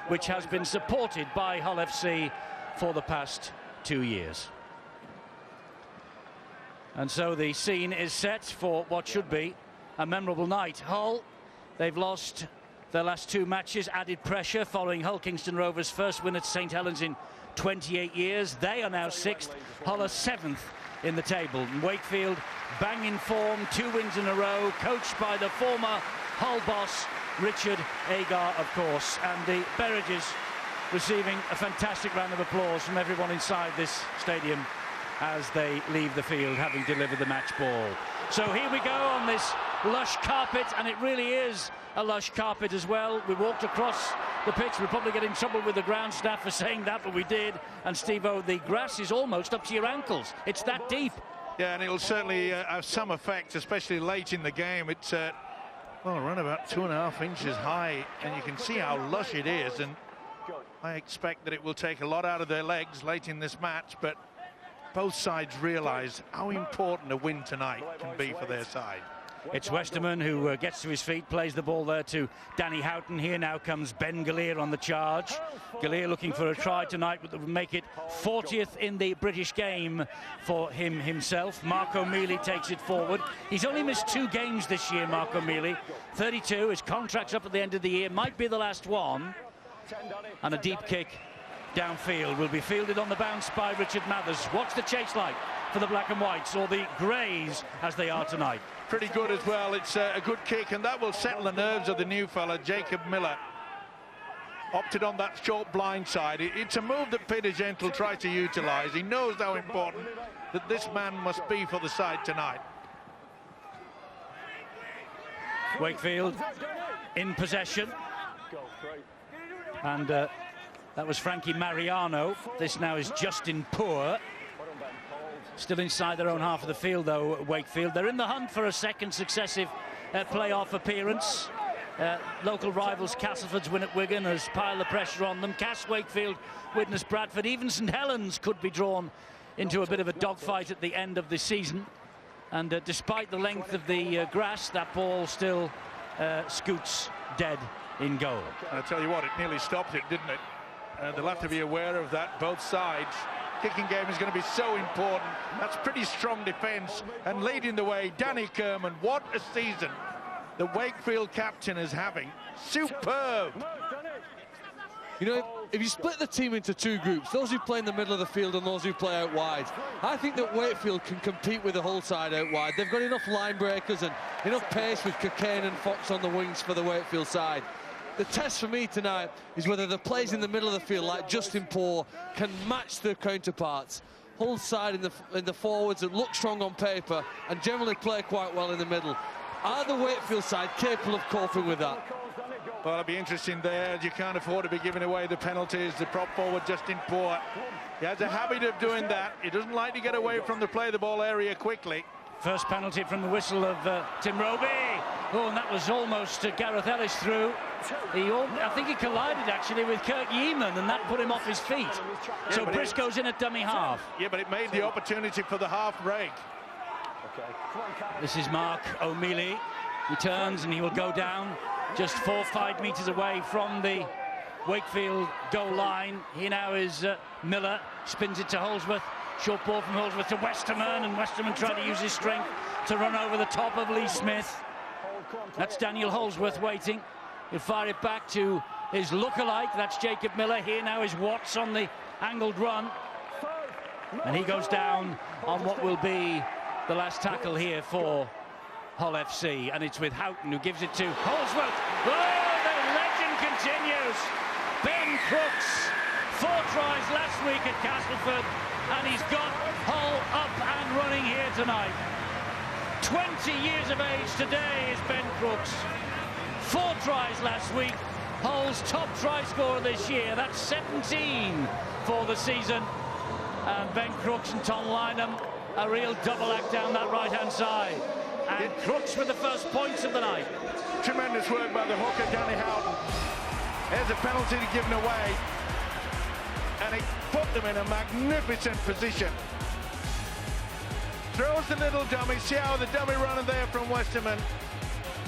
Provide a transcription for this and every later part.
which has been supported by Hull FC for the past 2 years. And so the scene is set for what should be a memorable night. Hull, they've lost their last 2 matches, added pressure following Hull Kingston Rovers' first win at St Helens in 28 years. They are now 6th, Hull are 7th in the table. And Wakefield, bang in form, 2 wins in a row, coached by the former Hull boss, Richard Agar, of course. And the Berridges receiving a fantastic round of applause from everyone inside this stadium as they leave the field, having delivered the match ball. So here we go on this lush carpet, and it really is a lush carpet as well. We walked across the pitch. We'll probably get in trouble with the ground staff for saying that, but we did. And Steve-O, the grass is almost up to your ankles. It's that deep. Yeah, and it'll certainly have some effect, especially late in the game. It's well, around about 2.5 inches high, and you can see how lush it is. And I expect that it will take a lot out of their legs late in this match, but both sides realise how important a win tonight can be for their side. It's Westerman who gets to his feet, plays the ball there to Danny Houghton. Here now comes Ben Gallier on the charge. Gallier looking for a try tonight, but would make it 40th in the British game for himself. Mark O'Mealy takes it forward. He's only missed 2 games this year, Mark O'Mealy. 32, his contract's up at the end of the year, might be the last one. And a deep kick downfield will be fielded on the bounce by Richard Mathers. What's the chase like for the black and whites, or the greys as they are tonight? Pretty good as well. It's a good kick, and that will settle the nerves of the new fella, Jacob Miller. Opted on that short blind side. It's a move that Peter Gentle tried to utilise. He knows how important that this man must be for the side tonight. Wakefield in possession. And that was Frankie Mariano. This now is Justin Poor. Still inside their own half of the field, though, Wakefield. They're in the hunt for a second successive playoff appearance. Local rivals Castleford's win at Wigan has piled the pressure on them. Cass, Wakefield, Widnes, Bradford. Even St Helens could be drawn into a bit of a dogfight at the end of the season. And despite the length of the grass, that ball still scoots dead in goal. I'll tell you what, it nearly stopped it, didn't it? They'll have to be aware of that, both sides. Kicking game is going to be so important. That's pretty strong defence. And leading the way, Danny Kerman. What a season the Wakefield captain is having. Superb. You know, if you split the team into 2 groups, those who play in the middle of the field and those who play out wide, I think that Wakefield can compete with the whole side out wide. They've got enough line breakers and enough pace with Cockayne and Fox on the wings for the Wakefield side. The test for me tonight is whether the players in the middle of the field, like Justin Poor, can match their counterparts. Hull side in the forwards that look strong on paper and generally play quite well in the middle. Are the Wakefield side capable of coping with that? Well, it'll be interesting there. You can't afford to be giving away the penalties. The prop forward, Justin Poor, he has a habit of doing that. He doesn't like to get away from the play the ball area quickly. First penalty from the whistle of Tim Roby. Oh, and that was almost Gareth Ellis through. I think he collided actually with Kirk Yeeman, and that put him off his feet. Yeah, so Briscoe's in at dummy half. Yeah, but it made the opportunity for the half break. This is Mark O'Mealy. He turns and he will go down just 4 or 5 metres away from the Wakefield goal line. Here now is Miller, spins it to Holsworth. Short ball from Holsworth to Westerman, and Westerman trying to use his strength to run over the top of Lee Smith. That's Daniel Holsworth waiting. He'll fire it back to his lookalike. That's Jacob Miller. Here now is Watts on the angled run. And he goes down on what will be the last tackle here for Hull FC. And it's with Houghton, who gives it to Holsworth. Oh, the legend continues. Ben Crooks, 4 tries last week at Castleford, and he's got Hull up and running here tonight. 20 years of age today is Ben Crooks. 4 tries last week. Hull's top try scorer this year. That's 17 for the season. And Ben Crooks and Tom Lynham, a real double act down that right-hand side. And Crooks with the first points of the night. Tremendous work by the hooker, Danny Houghton. There's a penalty given away. And he put them in a magnificent position. Throws the little dummy. See how the dummy running there from Westerman.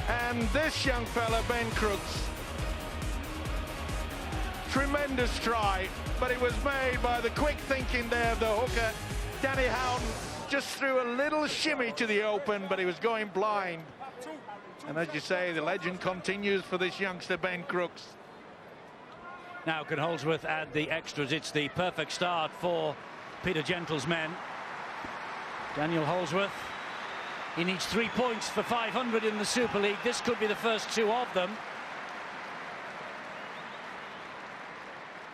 And this young fella, Ben Crooks, Tremendous try, but it was made by the quick thinking there of the hooker. Danny Houghton just threw a little shimmy to the open, but he was going blind. And as you say, the legend continues for this youngster, Ben Crooks. Now can Holdsworth add the extras? It's the perfect start for Peter Gentle's men. Daniel Holdsworth, he needs 3 points for 500 in the Super League. This could be the first 2 of them.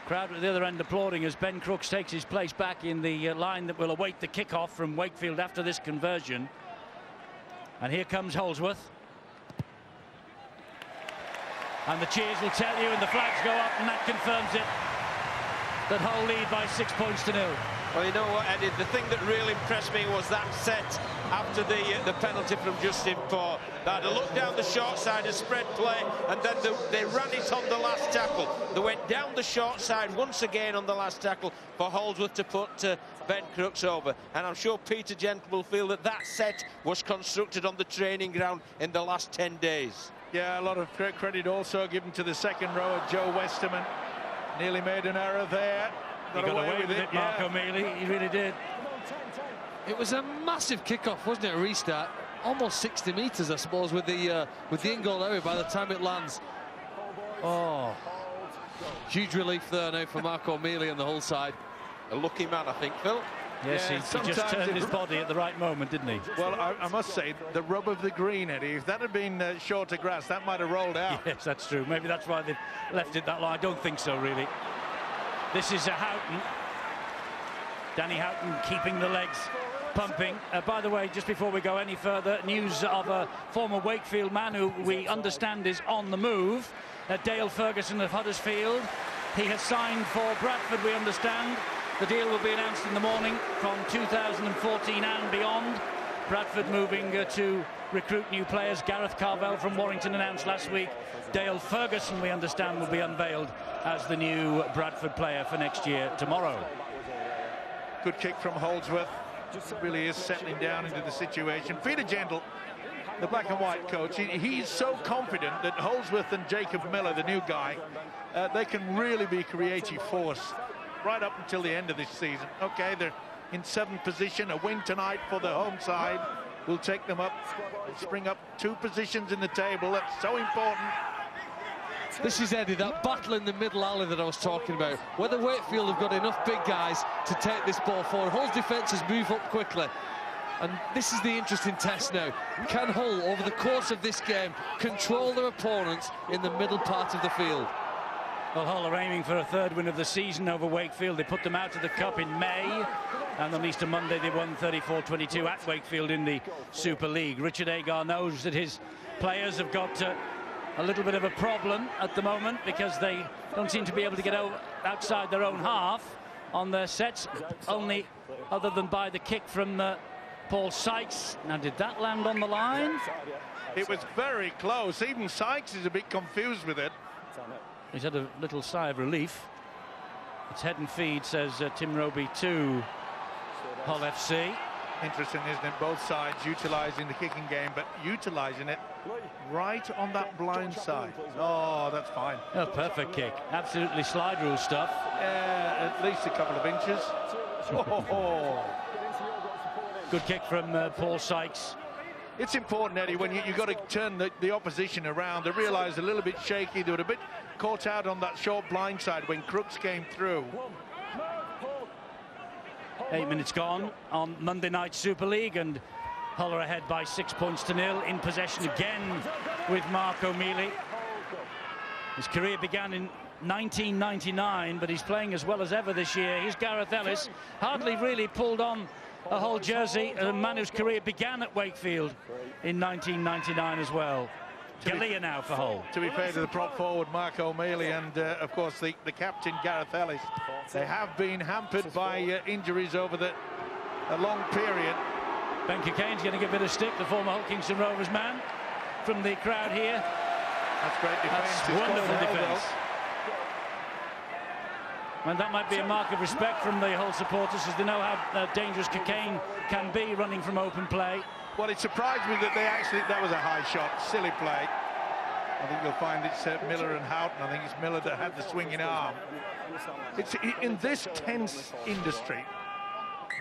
Crowd at the other end applauding as Ben Crooks takes his place back in the line that will await the kickoff from Wakefield after this conversion. And here comes Holdsworth. And the cheers will tell you, and the flags go up, and that confirms it, that Hull lead by 6 points to 0. Well, you know what, Eddie, the thing that really impressed me was that set after the penalty from Justin Ford. They had a look down the short side, a spread play, and then they ran it on the last tackle. They went down the short side once again on the last tackle for Holdsworth to put Ben Crooks over. And I'm sure Peter Gentle will feel that that set was constructed on the training ground in the last 10 days. Yeah, a lot of credit also given to the second rower, Joe Westerman. Nearly made an error there. He got away with it, Mark O'Mealy. He really did. It was a massive kickoff, wasn't it? A restart, almost 60 metres, I suppose, with the in-goal area by the time it lands. Oh, huge relief there now for Mark O'Mealy on the Hull side. A lucky man, I think, Phil. Yes, yeah, he just turned his body at the right moment, didn't he? Well, I must say, the rub of the green, Eddie, if that had been shorter grass, that might have rolled out. Yes, that's true. Maybe that's why they've left it that long. I don't think so, really. This is Houghton. Danny Houghton keeping the legs pumping. By the way, just before we go any further, news of a former Wakefield man who we understand is on the move. Dale Ferguson of Huddersfield. He has signed for Bradford, we understand. The deal will be announced in the morning from 2014 and beyond. Bradford moving to recruit new players. Gareth Carvell from Warrington announced last week. Dale Ferguson, we understand, will be unveiled as the new Bradford player for next year tomorrow. Good kick from Holdsworth. Really is settling down into the situation. Peter Gentle, the black and white coach, he's so confident that Holdsworth and Jacob Miller, the new guy, they can really be creative force right up until the end of this season. Okay, they're in 7th position. A win tonight for the home side will take them up, spring up 2 positions in the table. That's so important. This is, Eddie, that battle in the middle alley that I was talking about. Whether Wakefield have got enough big guys to take this ball forward. Hull's defences move up quickly. And this is the interesting test now. Can Hull, over the course of this game, control their opponents in the middle part of the field? Well, Hull are aiming for a 3rd win of the season over Wakefield. They put them out of the Cup in May, and on Easter Monday they won 34-22 at Wakefield in the Super League. Richard Agar knows that his players have got a little bit of a problem at the moment because they don't seem to be able to get outside their own half on their sets, only other than by the kick from Paul Sykes. Now, did that land on the line? It was very close. Even Sykes is a bit confused with it. He's had a little sigh of relief. It's head and feed, says Tim Roby to Hull FC. Interesting, isn't it? Both sides utilising the kicking game, but utilising it right on that blind side. Oh, that's fine. A perfect kick. Absolutely slide rule stuff. Yeah, at least a couple of inches. Oh. Good kick from Paul Sykes. It's important, Eddie, when you've got to turn the opposition around. They realised a little bit shaky. They were a bit caught out on that short blind side when Crooks came through. 8 minutes gone on Monday night Super League, and Hull are ahead by 6 points to 0. In possession again with Mark O'Mealy. His career began in 1999, but he's playing as well as ever this year. Here's Gareth Ellis, hardly really pulled on a Hull jersey, a man whose career began at Wakefield in 1999 as well. Galea now for Hull. To be fair to the prop forward Mark O'Mealy and of course the captain Gareth Ellis, they have been hampered by injuries over a long period. Ben Cockaine's getting a bit of stick, the former Hull Kingston Rovers man from the crowd here. That's great defence. That's wonderful defence. And that might be a mark of respect from the Hull supporters, as they know how dangerous Cockayne can be running from open play. Well, it surprised me that that was a high shot, silly play. I think you'll find it's Miller and Houghton. I think it's Miller that had the swinging arm. It's in this tense industry,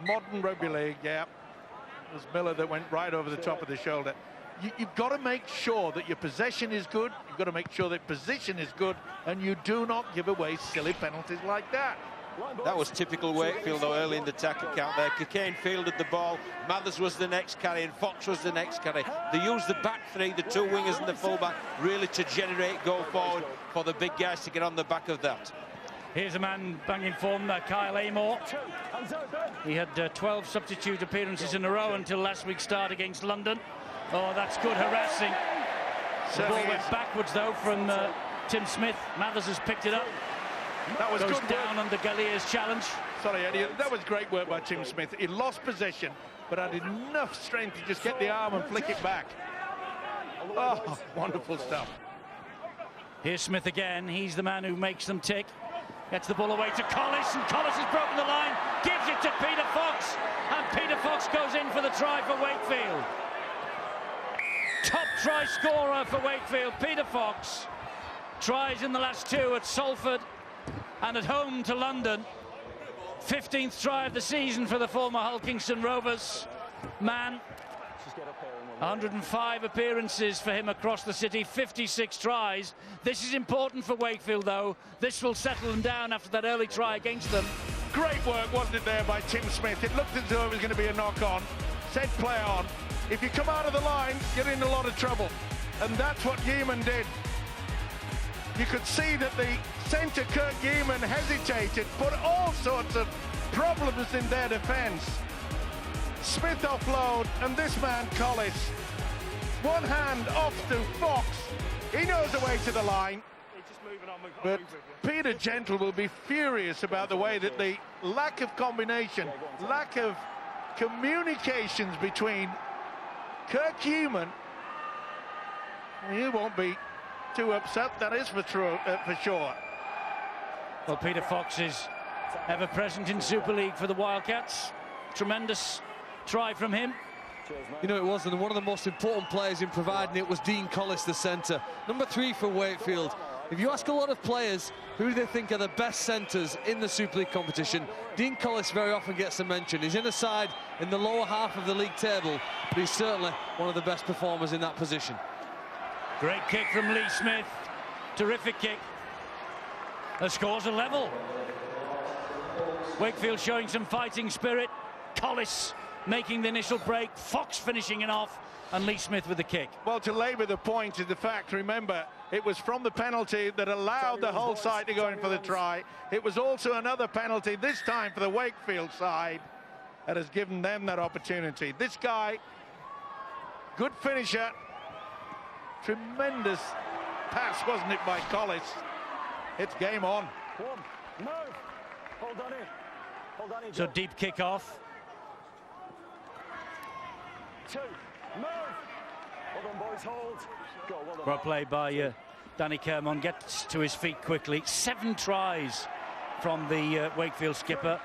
modern rugby league, yeah, it was Miller that went right over the top of the shoulder. You've got to make sure that your possession is good, you've got to make sure that position is good, and you do not give away silly penalties like that. That was typical Wakefield, though, early in the tackle count there. Cockayne fielded the ball, Mathers was the next carry, and Fox was the next carry. They used the back three, the two wingers and the fullback, really to generate go forward for the big guys to get on the back of that. Here's a man banging form, Kyle Amor. He had 12 substitute appearances in a row until last week's start against London. Oh, that's good harassing. The ball went backwards, though, from Tim Smith. Mathers has picked it up. That was goes good down under Gallier's challenge. Sorry, Eddie, that was great work by Tim Smith. He lost possession, but had enough strength to just get the arm and flick it back. Oh, wonderful stuff. Here's Smith again. He's the man who makes them tick. Gets the ball away to Collis, and Collis has broken the line. Gives it to Peter Fox, and Peter Fox goes in for the try for Wakefield. Top try scorer for Wakefield, Peter Fox. Tries in the last two at Salford and at home to London. 15th try of the season for the former Hull Kingston Rovers man. 105 appearances for him across the city, 56 tries. This is important for Wakefield, though. This will settle them down after that early try against them. Great work, wasn't it, there by Tim Smith? It looked as though it was going to be a knock-on. Said play on. If you come out of the line, you're in a lot of trouble. And that's what Yeaman did. You could see that the centre, Kirk Yeaman, hesitated, put all sorts of problems in their defence. Smith offload, and this man, Collis, one hand off to Fox. He knows the way to the line. But Peter Gentle will be furious about the way that the lack of combination, lack of communications between Kirk Yeaman, he won't be too upset, that is for sure. Well, Peter Fox is ever present in Super League for the Wildcats. Tremendous try from him. You know, it was, and one of the most important players in providing it was Dean Collis, the centre. Number 3 for Wakefield. If you ask a lot of players who do they think are the best centres in the Super League competition, Dean Collis very often gets a mention. He's in a side in the lower half of the league table, but he's certainly one of the best performers in that position. Great kick from Lee Smith. Terrific kick. The score's a level. Wakefield showing some fighting spirit. Collis making the initial break. Fox finishing it off. And Lee Smith with the kick. Well, to labour the point is the fact, remember, it was from the penalty that allowed the Hull side to go in for the try. It was also another penalty, this time for the Wakefield side, that has given them that opportunity. This guy, good finisher. Tremendous pass, wasn't it, by Collis? It's game on. So deep kick off. Well played by Danny Kermon, gets to his feet quickly. 7 tries from the Wakefield skipper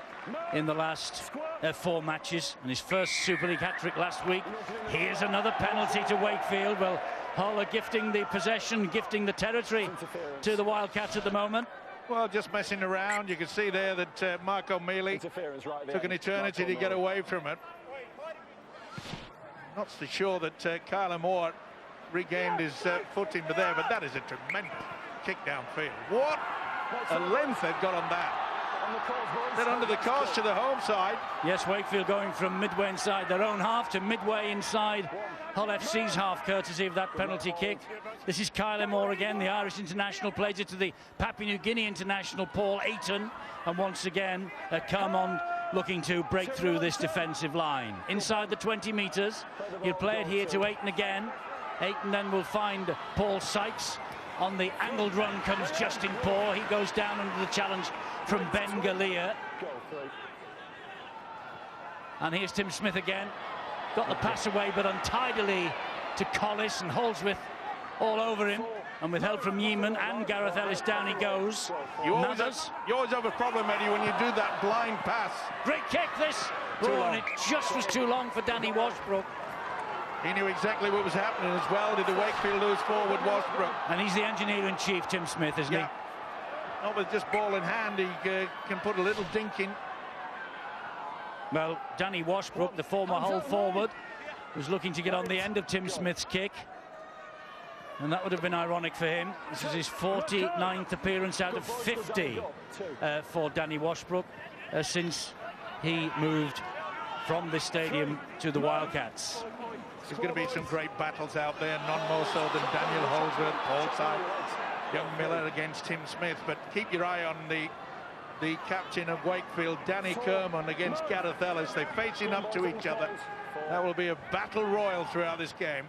in the last 4 matches, and his first Super League hat-trick last week. Here's another penalty to Wakefield. Well, Hull are gifting the possession, gifting the territory to the Wildcats at the moment. Well, just messing around. You can see there that Marco Mealy took an eternity to get away from it. Not so sure that Kyle Moore regained his footing there, but that is a tremendous kick downfield. What a length they've got on that. Then under the cosh to the home side. Yes, Wakefield going from midway inside their own half to midway inside Hull FC's half, courtesy of that penalty kick. This is Kyle Moore again, the Irish international, plays it to the Papua New Guinea international, Paul Ayton. And once again, Kermond looking to break through this defensive line. Inside the 20 metres, he'll play it here to Ayton again. Ayton then will find Paul Sykes. On the angled run comes Justin Poore. He goes down under the challenge from Ben Galea. And here's Tim Smith again. Got the pass away, but untidily to Collis, and Holdsworth all over him. And with help from Yeaman and Gareth Ellis, down he goes. You always have a problem, Eddie, when you do that blind pass. Great kick, this. And it just was too long for Danny Washbrook. He knew exactly what was happening as well. Did the Wakefield lose forward Washbrook? And he's the engineer-in-chief, Tim Smith, isn't he? Not with just ball in hand, he can put a little dink in. Well, Danny Washbrook, the former Hull forward, was looking to get on the end of Tim Smith's kick. And that would have been ironic for him. This is his 49th appearance out of 50 for Danny Washbrook since he moved from this stadium to the Wildcats. There's going to be some great battles out there, none more so than Daniel Holdsworth, Paul Sykes, young Miller against Tim Smith. But keep your eye on the captain of Wakefield, Danny Kerman, against Gareth Ellis. They're facing up to each other. That will be a battle royal throughout this game.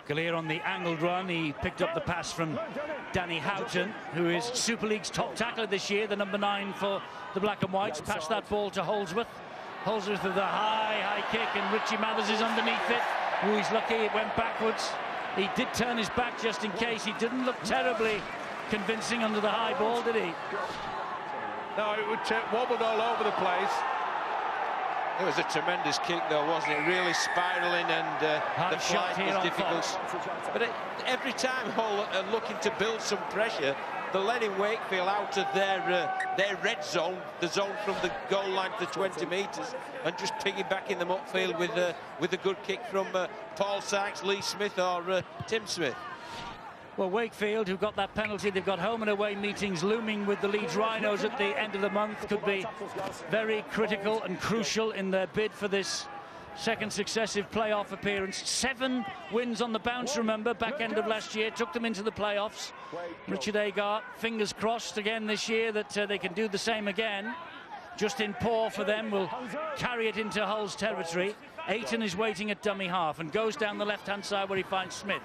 Gallier on the angled run. He picked up the pass from Danny Houghton, who is Super League's top tackler this year, the number 9 for the Black and Whites. Passed that ball to Holdsworth. Holdsworth with a high kick, and Richie Mathers is underneath it. Oh, he's lucky it went backwards. He did turn his back just in case. He didn't look terribly convincing under the high ball, did he? No, it wobbled all over the place. It was a tremendous kick, though, wasn't it? Really spiralling, and the flight was difficult. But every time Hull are looking to build some pressure, they're letting Wakefield out of their red zone, the zone from the goal line to 20 metres, and just piggybacking them upfield with a good kick from Paul Sykes, Lee Smith, or Tim Smith. Well, Wakefield, who got that penalty, they've got home and away meetings looming with the Leeds Rhinos at the end of the month. Could be very critical and crucial in their bid for this second successive playoff appearance. 7 wins on the bounce, remember, back end of last year, took them into the playoffs. Richard Agar, fingers crossed again this year that they can do the same again. Justin Poor for them will carry it into Hull's territory. Ayton is waiting at dummy half and goes down the left-hand side where he finds Smith.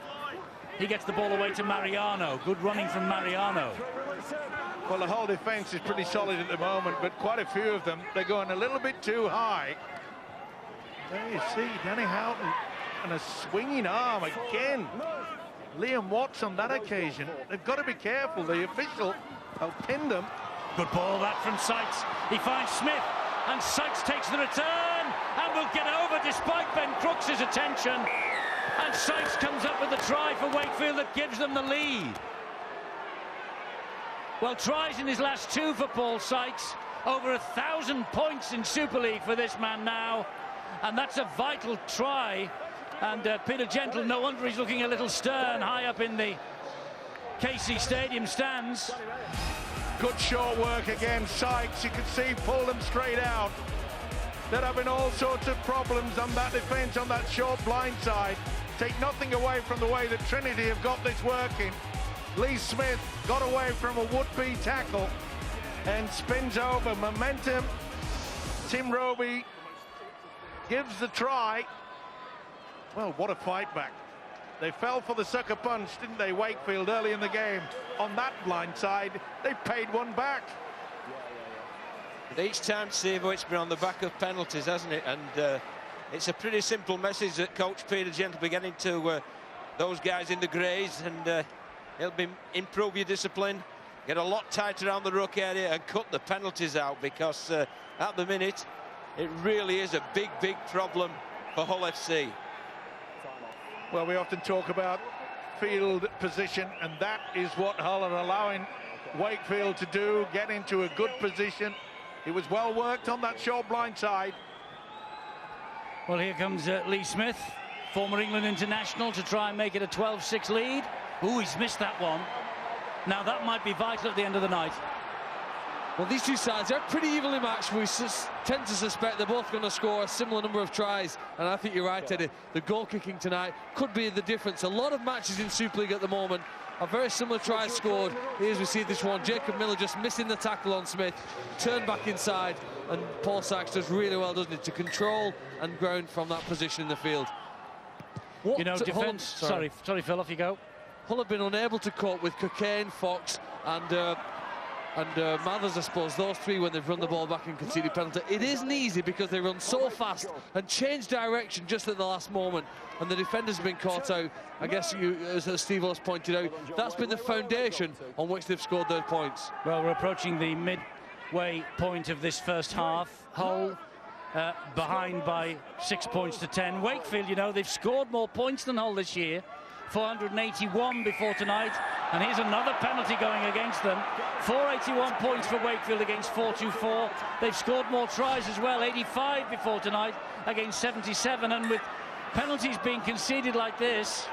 He gets the ball away to Mariano. Good running from Mariano. Well, the whole defence is pretty solid at the moment, but quite a few of them, they're going a little bit too high. There you see Danny Houghton and a swinging arm again. Liam Watts on that occasion. They've got to be careful. The official will pin them. Good ball that from Sykes. He finds Smith, and Sykes takes the return and will get over despite Ben Crooks' attention. And Sykes comes up with a try for Wakefield that gives them the lead. Well, tries in his last 2 for Paul Sykes. Over 1,000 points in Super League for this man now. And that's a vital try. And Peter Gentle, no wonder he's looking a little stern high up in the KC Stadium stands. Good short work again. Sykes, you can see, pull them straight out. They're having all sorts of problems on that defence, on that short blind side. Take nothing away from the way that Trinity have got this working. Lee Smith got away from a would-be tackle and spins over. Momentum. Tim Roby gives the try. Well, what a fight back. They fell for the sucker punch, didn't they, Wakefield, early in the game? On that blind side, they paid one back. But each time, Steve, it's been on the back of penalties, hasn't it? And it's a pretty simple message that Coach Peter Gentle will be getting to those guys in the greys, and he'll be improve your discipline, get a lot tighter around the ruck area, and cut the penalties out, because at the minute it really is a big problem for Hull FC. Well, we often talk about field position, and that is what Hull are allowing Wakefield to do, get into a good position. It was well worked on that short blind side. Well, here comes Lee Smith, former England international, to try and make it a 12-6 lead. Ooh, he's missed that one. Now, that might be vital at the end of the night. Well, these two sides are pretty evenly matched. We tend to suspect they're both going to score a similar number of tries. And I think you're right, Eddie. The goal kicking tonight could be the difference. A lot of matches in Super League at the moment are very similar tries scored. Here's we see this one. Jacob Miller just missing the tackle on Smith. Turned back inside. And Paul Sykes does really well, doesn't he, to control and ground from that position in the field. You know, defence... Sorry, Phil, off you go. Hull have been unable to cope with Cockayne, Fox and Mathers, I suppose, those 3 when they've run the ball back and conceded penalty. It isn't easy because they run so fast and change direction just at the last moment, and the defenders have been caught out. I guess, as Steve Oss pointed out, that's been the foundation on which they've scored their points. Well, we're approaching the midway point of this first half. Hull behind by 6 points to 10. Wakefield, you know, they've scored more points than Hull this year. 481 before tonight, and here's another penalty going against them. 481 points for Wakefield against 424. They've scored more tries as well, 85 before tonight against 77, and with penalties being conceded like this,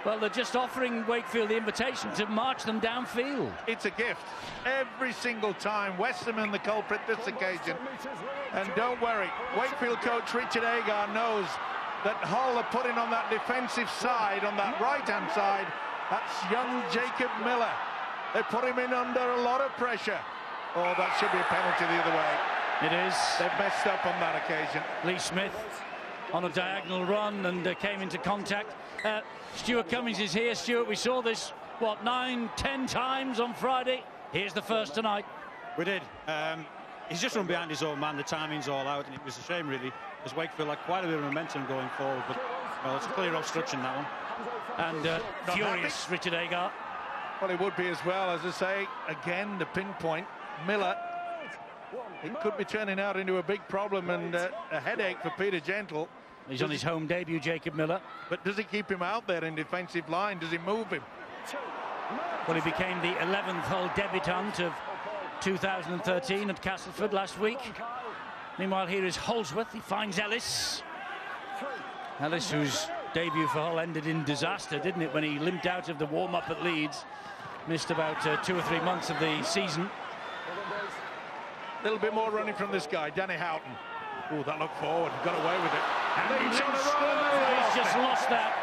well, they're just offering Wakefield the invitation to march them downfield. It's a gift every single time. Westerman the culprit this occasion, and don't worry, Wakefield coach Richard Agar knows that Hull are putting on that defensive side, on that right-hand side. That's young Jacob Miller. They put him in under a lot of pressure. Oh, that should be a penalty the other way. It is. They've messed up on that occasion. Lee Smith on a diagonal run and came into contact. Stuart Cummings is here. Stuart, we saw this, what, 9-10 times on Friday. Here's the first tonight. We did. He's just run behind his own man. The timing's all out, and it was a shame, really, as Wakefield had quite a bit of momentum going forward. But, well, it's a clear obstruction, that one. And furious, Richard Agar. Well, he would be as well. As I say, again, the pinpoint. Miller, it could be turning out into a big problem and a headache for Peter Gentle. He's on his home debut, Jacob Miller. But does he keep him out there in defensive line? Does he move him? Well, he became the 11th Hull debutant of 2013 at Castleford last week. Meanwhile, here is Holsworth. He finds Ellis. Ellis, whose debut for Hull ended in disaster, didn't it, when he limped out of the warm-up at Leeds. Missed about 2 or 3 months of the season. A little bit more running from this guy, Danny Houghton. Oh, that looked forward, got away with it. And he's just lost that.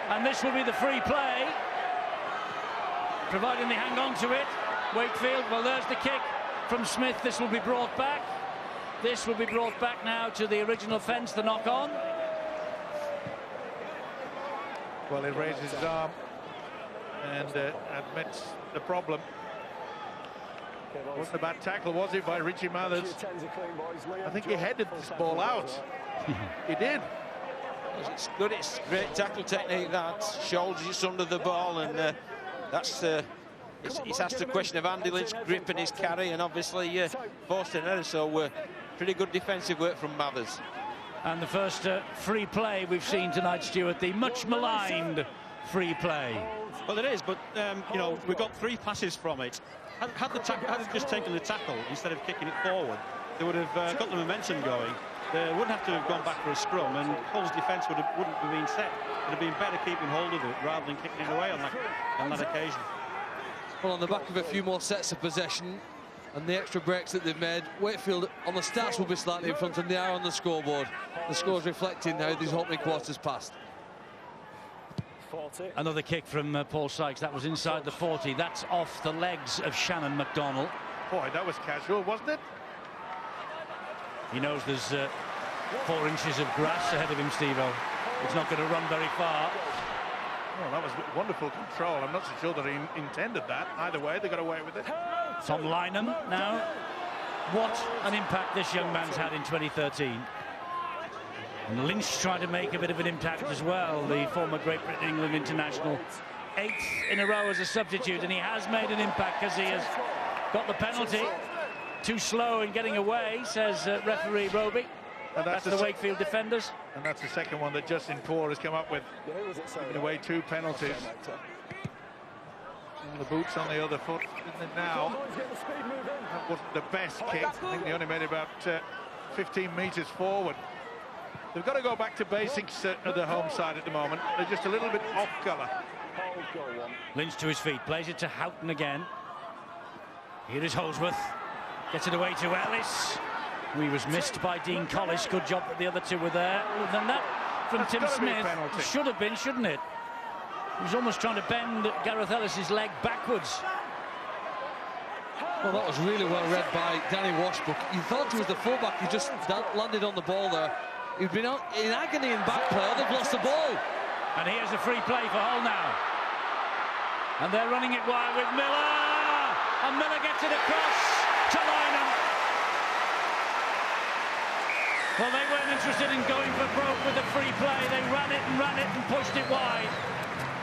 And this will be the free play, providing they hang on to it. Wakefield, well, there's the kick from Smith. This will be brought back. This will be brought back now to the original fence, the knock-on. Well, he raises his arm and admits the problem. Wasn't a bad tackle, was it, by Richie Mathers? I think he headed this ball out. He did. It's good, it's great tackle technique, that. Shoulders just under the ball, and that's... It's asked a question of Andy Lynch grip and his carry, and obviously forced an error, so pretty good defensive work from Mathers. And the first free play we've seen tonight, Stuart, the much maligned free play. Well, it is, but, you know, we got 3 passes from it. Had it just taken the tackle instead of kicking it forward, they would have got the momentum going. They wouldn't have to have gone back for a scrum, and Hull's defence wouldn't have been set. It would have been better keeping hold of it rather than kicking it away on that occasion. Well, on the back of a few more sets of possession and the extra breaks that they've made, Wakefield on the stats will be slightly in front, and they are on the scoreboard. The score's reflecting how these opening quarters passed. 40. Another kick from Paul Sykes. That was inside the 40. That's off the legs of Shannon McDonnell. Boy, that was casual, wasn't it? He knows there's 4 inches of grass ahead of him, Steve-O. He's not going to run very far. Oh, that was wonderful control. I'm not so sure that he intended that. Either way, they got away with it. Tom Lynham now. What an impact this young man's had in 2013. And Lynch trying to make a bit of an impact as well, the former Great Britain England international. 8th in a row as a substitute, and he has made an impact because he has got the penalty. Too slow in getting away, says referee Roby. And that's the Wakefield defenders. And that's the second one that Justin Poore has come up with. Giving away 2 penalties. And the boots on the other foot. And now, that wasn't the best kick. I think they only made about 15 metres forward. They've got to go back to basics at the home side at the moment. They're just a little bit off colour. Lynch to his feet, plays it to Houghton again. Here is Holsworth. Gets it away to Ellis. He was missed by Dean Collis. Good job that the other 2 were there. And that from Tim Smith should have been, shouldn't it? He was almost trying to bend Gareth Ellis's leg backwards. Well, that was really well read by Danny Washbrook. You thought he was the fullback. He just landed on the ball there. He'd been out in agony in back play. They've lost the ball. And here's a free play for Hull now. And they're running it wide with Miller. And Miller gets it across to Lynham. Well, they weren't interested in going for broke with the free play. They ran it and pushed it wide.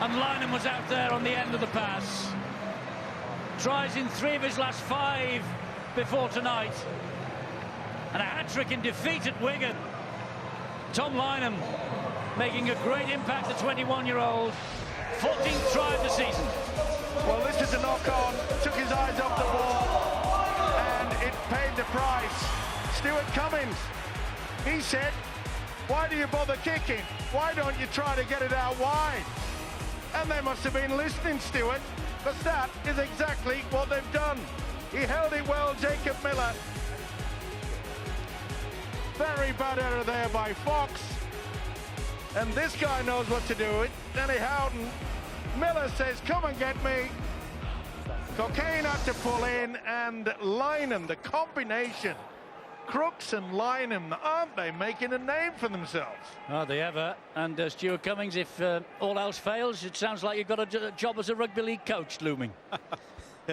And Lynham was out there on the end of the pass. Tries in 3 of his last 5 before tonight. and a hat-trick in defeat at Wigan. Tom Lynham making a great impact, the 21-year-old. 14th try of the season. Well, this is a knock-on. Took his eyes off the ball, and it paid the price. Stuart Cummings, he said, why do you bother kicking? Why don't you try to get it out wide? And they must have been listening, Stuart, because that is exactly what they've done. He held it well, Jacob Miller. Very bad error there by Fox. And this guy knows what to do with. Danny Houghton. Miller says, come and get me. Cocaine had to pull in, and Lynham, the combination. Crooks and Lynham, aren't they making a name for themselves? Are they ever? And Stuart Cummings, if all else fails, it sounds like you've got a job as a rugby league coach looming.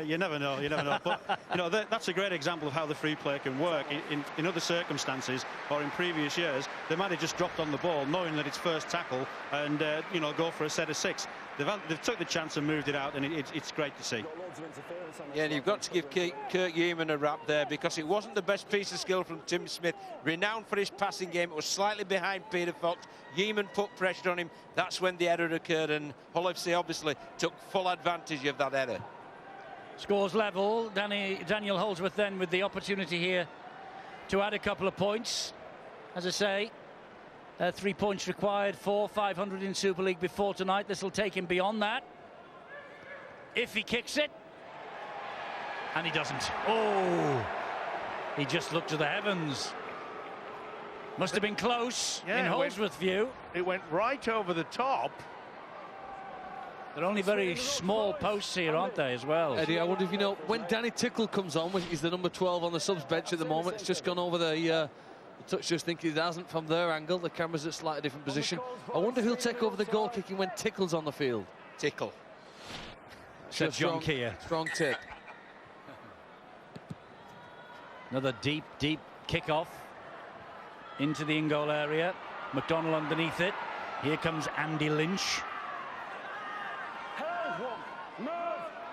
You never know, you never know. But, you know, that's a great example of how the free play can work. In other circumstances, or in previous years, they might have just dropped on the ball, knowing that it's first tackle, and, you know, go for a set of 6. They've took the chance and moved it out, and it's great to see. Yeah, and you've got to give Kirk Yeaman a rap there, because it wasn't the best piece of skill from Tim Smith. Renowned for his passing game, it was slightly behind Peter Fox. Yeaman put pressure on him. That's when the error occurred, and Hull FC obviously took full advantage of that error. Scores level. Daniel Holdsworth then with the opportunity here to add a couple of points. As I say, 3 points required for 500 in Super League before tonight. This will take him beyond that. If he kicks it. And he doesn't. Oh! He just looked to the heavens. Must have been close in Holdsworth's view. It went right over the top. They're only very small posts here, aren't they, as well? Eddie, I wonder if you know, when Danny Tickle comes on, he's the number 12 on the subs bench at the moment. It's just gone over the touch, just thinking it hasn't from their angle. The camera's at a slightly different position. I wonder who'll take over the goal kicking when Tickle's on the field. Tickle. Said John Keir. Strong tip. Another deep kick-off into the in-goal area. McDonald underneath it. Here comes Andy Lynch.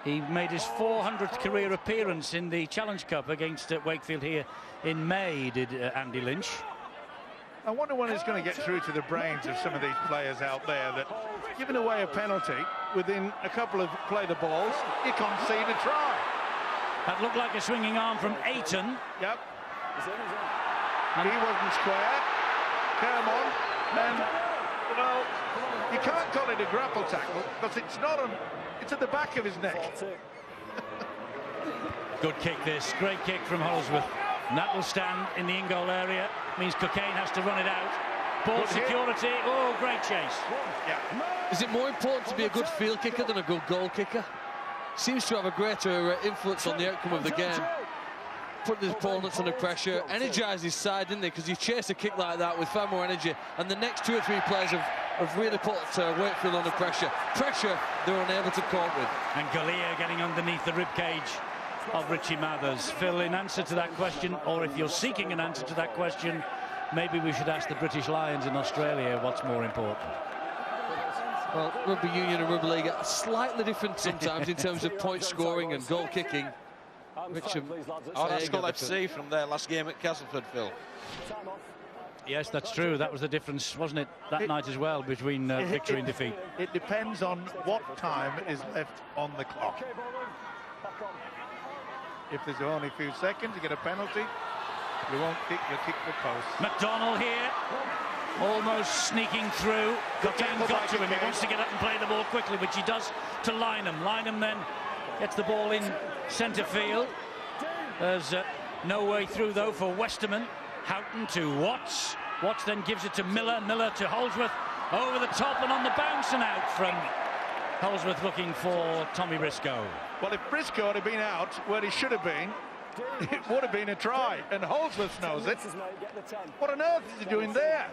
He made his 400th career appearance in the Challenge Cup against Wakefield here in May, did Andy Lynch. I wonder when it's going to get through to the brains of some of these players out there that giving away a penalty within a couple of play the balls, you concede a try. That looked like a swinging arm from Ayton. Yep. And he wasn't square. Come on. And, well, you can't call it a grapple tackle because it's not on. It's at the back of his neck. Good kick this. Great kick from Holdsworth. And that will stand in the in-goal area. Means Cocaine has to run it out. Ball security. Oh, great chase. Yeah. Is it more important to be a good field kicker than a good goal kicker? Seems to have a greater influence on the outcome of the game. Put his opponents under pressure, energise his side, didn't they? Because you chase a kick like that with far more energy, and the next 2 or 3 players have really put Wakefield under pressure. Pressure they're unable to cope with. And Galea getting underneath the ribcage of Richie Mathers. Phil, in answer to that question, or if you're seeking an answer to that question, maybe we should ask the British Lions in Australia what's more important. Well, rugby union and rugby league are slightly different sometimes in terms of point scoring and goal kicking. That's Hull FC from their last game at Castleford, Phil. Yes, that's true. That was the difference, wasn't it, that night as well, between victory and defeat. It depends on what time is left on the clock. If there's only a few seconds, you get a penalty. You won't kick, you'll kick the post. McDonald here, almost sneaking through. Cocaine got to him. He wants to get up and play the ball quickly, which he does to Lynham. Lynham then gets the ball in centre field. There's no way through, though, for Westerman. Houghton to Watts. Watts then gives it to Miller. Miller to Holdsworth. Over the top and on the bounce and out from Holdsworth, looking for Tommy Briscoe. Well, if Briscoe had been out where he should have been, it would have been a try, and Holdsworth knows it. What on earth is he doing there?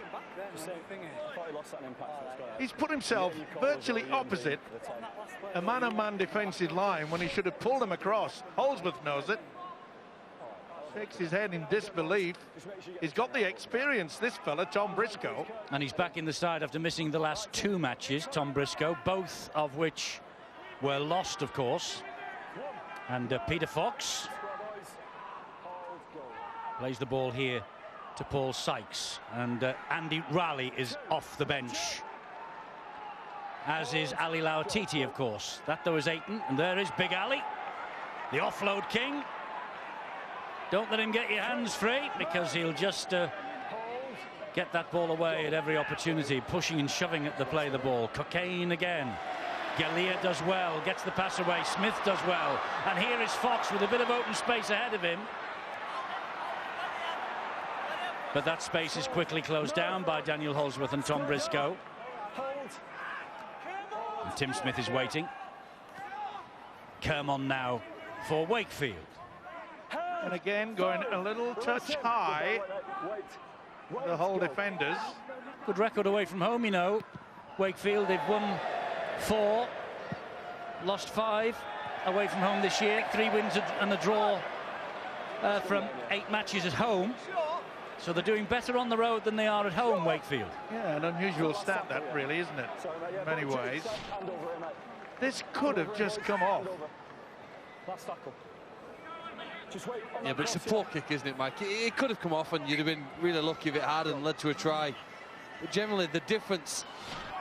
He's put himself virtually opposite a man-on-man defensive line when he should have pulled him across. Holdsworth knows it. Shakes his head in disbelief. He's got the experience, this fella, Tom Briscoe. And he's back in the side after missing the last 2 matches, Tom Briscoe, both of which were lost, of course. And Peter Fox. Plays the ball here to Paul Sykes, and Andy Raleigh is off the bench, as is Ali Lauatiti, of course. That though is Ayton, and there is Big Ali, the offload king. Don't let him get your hands free, because he'll just get that ball away at every opportunity, pushing and shoving at the play the ball. Cocaine again. Galea does well, gets the pass away. Smith does well, and here is Fox with a bit of open space ahead of him. But that space is quickly closed down by Daniel Holdsworth and Tom Briscoe. And Tim Smith is waiting. Kermon now for Wakefield. And again, going a little touch high, the whole defenders. Good record away from home, you know. Wakefield, they've won 4, lost 5 away from home this year. 3 wins and a draw from 8 matches at home. So they're doing better on the road than they are at home, Wakefield. Yeah, an unusual stat, that really, isn't it? In many ways. This could have just come off. Yeah, but it's a poor kick, isn't it, Mike? It could have come off, and you'd have been really lucky if it had and led to a try. But generally, the difference,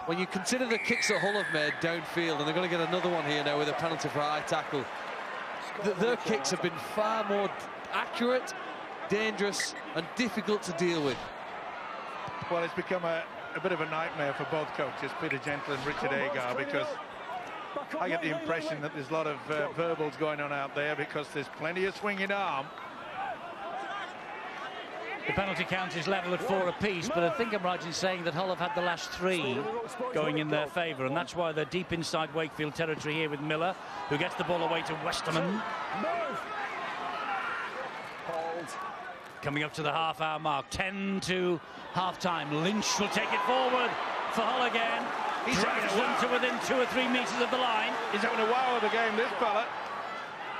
when you consider the kicks that Hull have made downfield, and they're going to get another one here now with a penalty for a high tackle, their kicks have been far more accurate, dangerous, and difficult to deal with. Well, it's become a bit of a nightmare for both coaches, Peter Gentle and Richard Agar, because I get the impression that there's a lot of verbals going on out there, because there's plenty of swinging arm. The penalty count is level at 4 apiece, but I think I'm right in saying that Hull have had the last 3 going in their favour, and that's why they're deep inside Wakefield territory here with Miller, who gets the ball away to Westerman. Coming up to the half-hour mark, 10 to half-time. Lynch will take it forward for Hull again. He's drags them to within 2 or 3 metres of the line. He's having a wow of the game, this fella.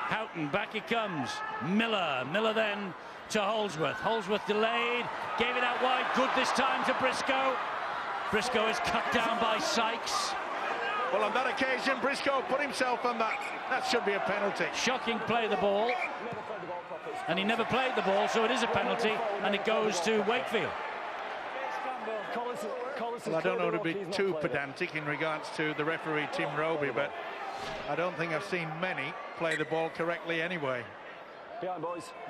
Houghton, back he comes. Miller then to Holdsworth. Holdsworth delayed, gave it out wide. Good this time to Briscoe. Briscoe is cut down by Sykes. Well, on that occasion, Briscoe put himself on that. That should be a penalty. Shocking play the ball. And he never played the ball, so it is a penalty, and it goes to Wakefield. Well, I don't know to be too pedantic in regards to the referee, Tim Roby, but I don't think I've seen many play the ball correctly anyway.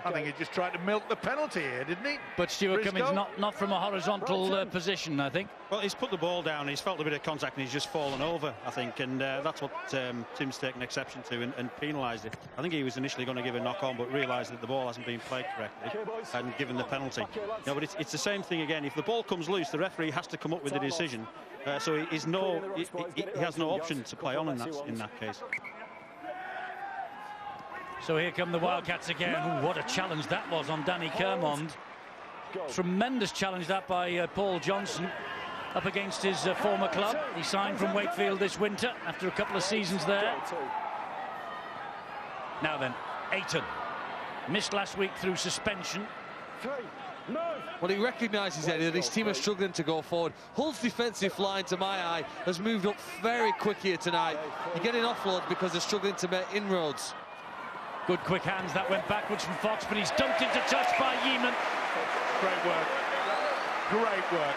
I think he just tried to milk the penalty here, didn't he? But Stuart Cummins not from a horizontal position, I think. Well, he's put the ball down, he's felt a bit of contact, and he's just fallen over, I think, and that's what Tim's taken exception to and penalised it. I think he was initially going to give a knock on, but realised that the ball hasn't been played correctly and given the penalty. No, but it's the same thing again. If the ball comes loose, the referee has to come up with a decision. So he has no option to play on in that case. So here come the Wildcats again. Ooh, what a challenge that was on Danny Kermond. Tremendous challenge that by Paul Johnson up against his former club. He signed from Wakefield this winter after a couple of seasons there. Now then, Ayton missed last week through suspension. Well, he recognises, Eddie, that his team is struggling to go forward. Hull's defensive line, to my eye, has moved up very quick here tonight. You're getting offloads because they're struggling to make inroads. Good quick hands, that went backwards from Fox, but he's dumped into touch by Yeeman. Great work. Great work.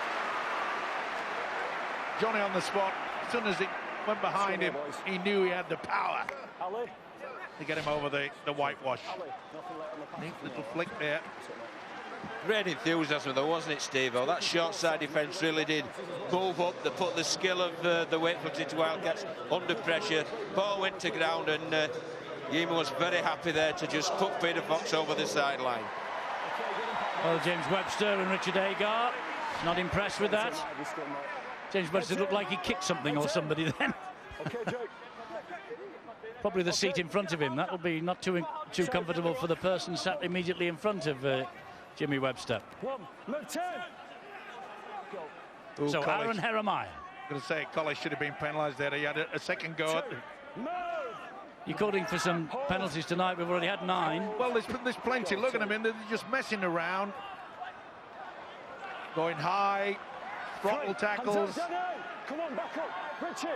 Johnny on the spot. As soon as it went behind him, he knew he had the power to get him over the whitewash. Neat little flick there. Great enthusiasm though, wasn't it, Steve-O? That short side defence really did move up. They put the skill of the Wakefield into Wildcats under pressure. Ball went to ground, and Yeeman was very happy there to just put Peter Fox over the sideline. Well, James Webster and Richard Agar not impressed with that. James Webster looked like he kicked something or somebody then. Probably the seat in front of him. That'll be not too comfortable for the person sat immediately in front of Jimmy Webster. So Aaron Heremiah. I'm going to say Collis should have been penalised there. He had a second go at You're calling for some penalties tonight. We've already had 9. Well, there's plenty. Look at them in. They're just messing around. Going high. Throttle tackles. Come on, back up. Richie.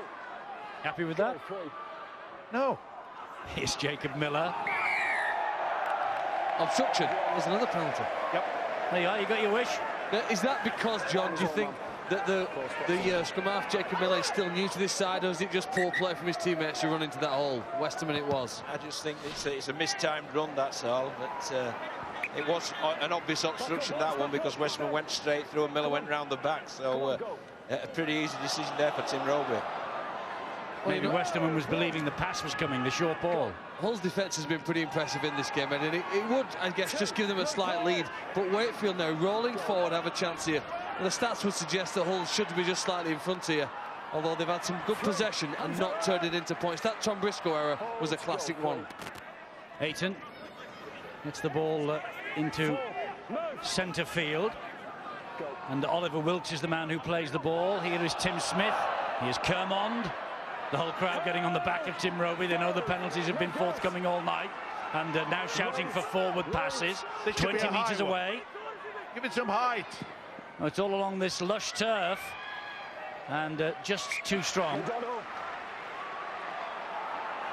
Happy with that? No. Here's Jacob Miller. Obstruction is another penalty. Yep. There you are, you got your wish. Now, is that because, John, do you think that the scrum half, Jacob Miller, is still new to this side, or is it just poor play from his teammates who run into that hole? Westerman it was. I just think it's a mistimed run, that's all. But it was an obvious obstruction, that one, because Westerman went straight through and Miller went round the back. So a pretty easy decision there for Tim Roby. Maybe Westerman was believing the pass was coming, the short ball. Hull's defence has been pretty impressive in this game, and it would, I guess, just give them a slight lead. But Wakefield now rolling forward have a chance here. And the stats would suggest that Hull should be just slightly in front here, although they've had some good possession and not turned it into points. That Tom Briscoe error was a classic one. Ayton gets the ball into centre field, and Oliver Wilkes is the man who plays the ball. Here is Tim Smith, here's Kermond. The whole crowd getting on the back of Tim Roby. They know the penalties have been forthcoming all night, and now shouting for forward passes. 20 metres away. Give it some height. Oh, it's all along this lush turf, and just too strong.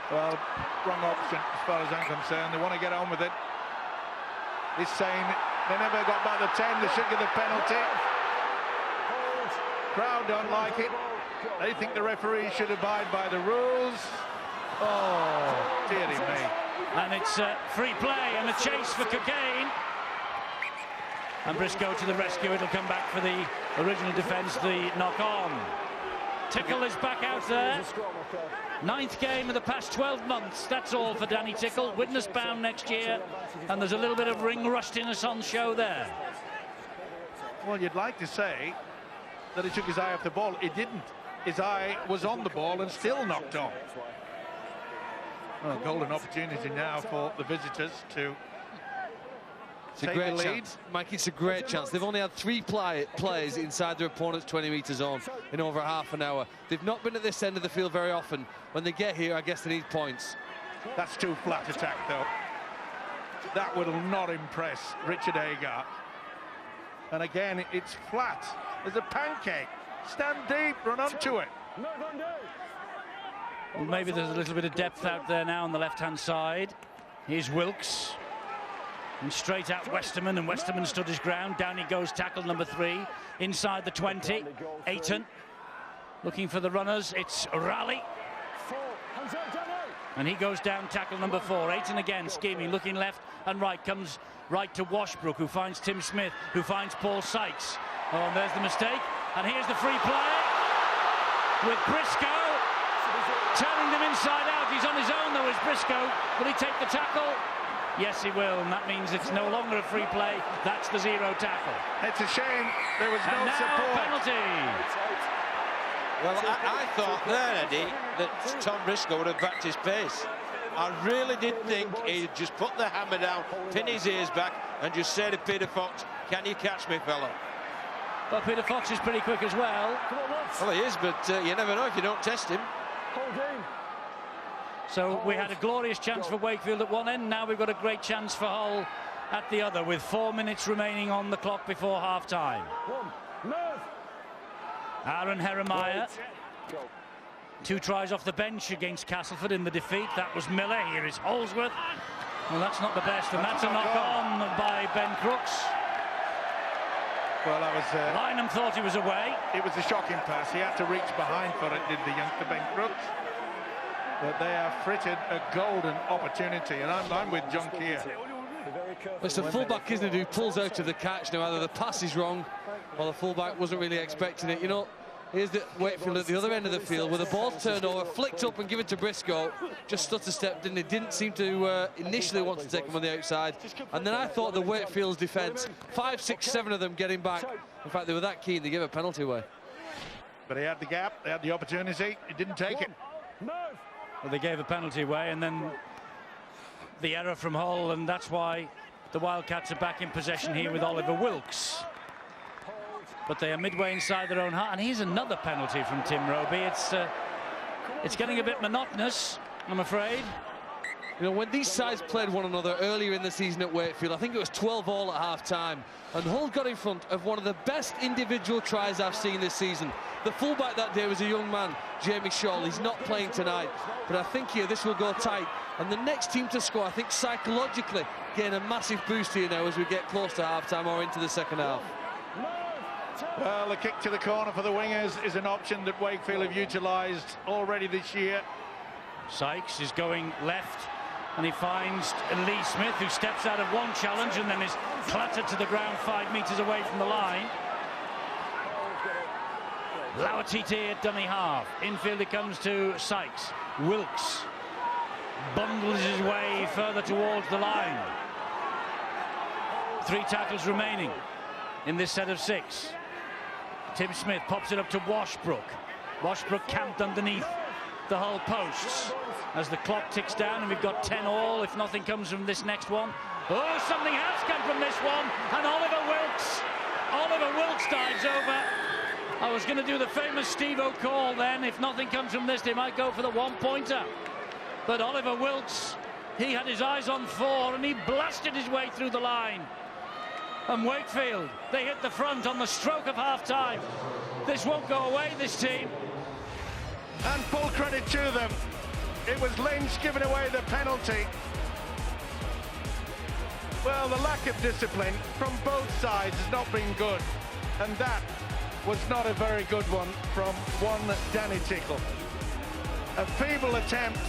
Well, wrong option as far as I'm concerned. They want to get on with it. He's saying they never got by the 10. They should get the penalty. Crowd don't like it. They think the referee should abide by the rules. Oh, dearie me. And it's free play and a chase for Cockayne. And Briscoe to the rescue. It'll come back for the original defence, the knock-on. Tickle is back out there. 9th game of the past 12 months. That's all for Danny Tickle. Witness bound next year. And there's a little bit of ring rustiness on show there. Well, you'd like to say that he took his eye off the ball. He didn't. His eye was on the ball and still knocked on. Well, golden opportunity now for the visitors to take the lead. Chance. Mike, it's a great chance. They've only had 3 players inside their opponent's 20-metre zone in over half an hour. They've not been at this end of the field very often. When they get here, I guess they need points. That's too flat attack, though. That will not impress Richard Agar. And again, it's flat. There's a pancake. Stand deep, run onto it. Well, maybe there's a little bit of depth out there now on the left-hand side. Here's Wilkes. And straight out Westerman, and Westerman stood his ground. Down he goes, tackle number 3. Inside the 20. Ayton looking for the runners. It's Raleigh. And he goes down, tackle number 4. Ayton again, scheming, looking left and right. Comes right to Washbrook, who finds Tim Smith, who finds Paul Sykes. Oh, and there's the mistake. And here's the free play with Briscoe turning them inside out. He's on his own, though, is Briscoe. Will he take the tackle? Yes, he will, and that means it's no longer a free play. That's the 0 tackle. It's a shame there was no support. Penalty. Well, I thought there, Eddie, that Tom Briscoe would have backed his pace. I really did think he'd just put the hammer down, pin his ears back, and just say to Peter Fox, "Can you catch me, fella?" Well, Peter Fox is pretty quick as well. Well, he is, but you never know if you don't test him. So we had a glorious chance for Wakefield at one end. Now we've got a great chance for Hull at the other, with 4 minutes remaining on the clock before half-time. Aaron Jeremiah, 2 tries off the bench against Castleford in the defeat. That was Miller. Here is Holsworth. Well, that's not the best, and that's a knock-on by Ben Crooks. Well, that was... Lynham thought he was away. It was a shocking pass. He had to reach behind for it, did the youngster Ben Crooks. But they have frittered a golden opportunity, and I'm with John Keir. It's the fullback, isn't it, who pulls out of the catch now. Either the pass is wrong, or the fullback wasn't really expecting it. You know, here's the Wakefield at the other end of the field, with the ball turned over, flicked up and given to Briscoe. Just stutter step, didn't he? Didn't seem to initially want to take him on the outside. And then I thought the Wakefield's defence, 5, 6, 7 of them getting back. In fact, they were that keen, they gave a penalty away. But he had the gap, they had the opportunity, he didn't take it. Well, they gave a penalty away, and then the error from Hull, and that's why the Wildcats are back in possession here with Oliver Wilkes. But they are midway inside their own half, and here's another penalty from Tim Roby. It's getting a bit monotonous, I'm afraid. You know, when these sides played one another earlier in the season at Wakefield, I think it was 12-all at half-time, and Hull got in front of one of the best individual tries I've seen this season. The fullback that day was a young man, Jamie Shaw. He's not playing tonight, but I think here this will go tight, And the next team to score, I think, psychologically gain a massive boost here now as we get close to half-time or into the second half. Well, the kick to the corner for the wingers is an option that Wakefield have utilised already this year. Sykes is going left, and he finds Lee Smith, who steps out of one challenge and then is clattered to the ground 5 metres away from the line. Lauatiti at dummy half. Infield it comes to Sykes. Wilkes bundles his way further towards the line. 3 tackles remaining in this set of 6. Tim Smith pops it up to Washbrook. Washbrook camped underneath the Hull posts as the clock ticks down, and we've got 10 all if nothing comes from this next one. Oh, something has come from this one, and Oliver Wilkes dives over. I was going to do the famous Steve-O call then. If nothing comes from this, they might go for the one-pointer. But Oliver Wilkes, he had his eyes on 4, and he blasted his way through the line. And Wakefield, they hit the front on the stroke of half-time. This won't go away, this team. And full credit to them. It was Lynch giving away the penalty. Well, the lack of discipline from both sides has not been good. And that was not a very good one from one Danny Tickle. A feeble attempt.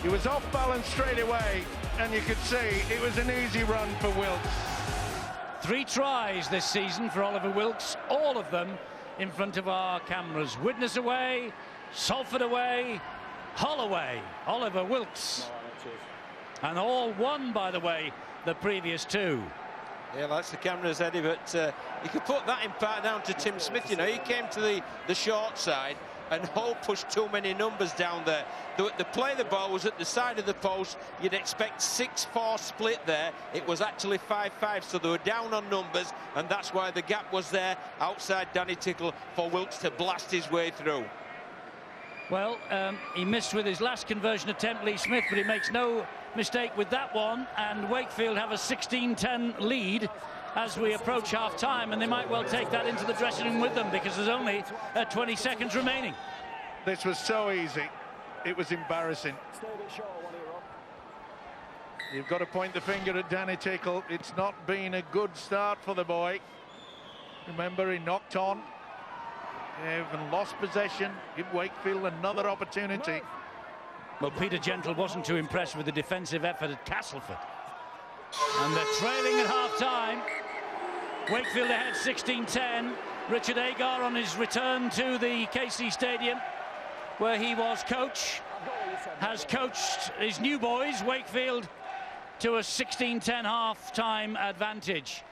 He was off balance straight away, and you could see it was an easy run for Wilkes. 3 tries this season for Oliver Wilkes, all of them in front of our cameras. Widnes away, Salford away, Hull away. Oliver Wilkes. And all won, by the way, the previous 2. Yeah, that's the cameras, Eddie, but you could put that in part down to Tim Smith. You know, he came to the short side, and Hull pushed too many numbers down there. The play of the ball was at the side of the post. You'd expect 6-4 split there. It was actually 5-5, so they were down on numbers, and that's why the gap was there outside Danny Tickle for Wilkes to blast his way through. Well, he missed with his last conversion attempt, Lee Smith, but he makes no mistake with that one, and Wakefield have a 16-10 lead as we approach half-time, and they might well take that into the dressing room with them because there's only 20 seconds remaining. This was so easy. It was embarrassing. You've got to point the finger at Danny Tickle. It's not been a good start for the boy. Remember, he knocked on, even lost possession, give Wakefield another opportunity. Well, Peter Gentle wasn't too impressed with the defensive effort at Castleford. And they're trailing at half-time. Wakefield ahead 16-10. Richard Agar on his return to the KC Stadium, where he was coach, has coached his new boys, Wakefield, to a 16-10 half-time advantage.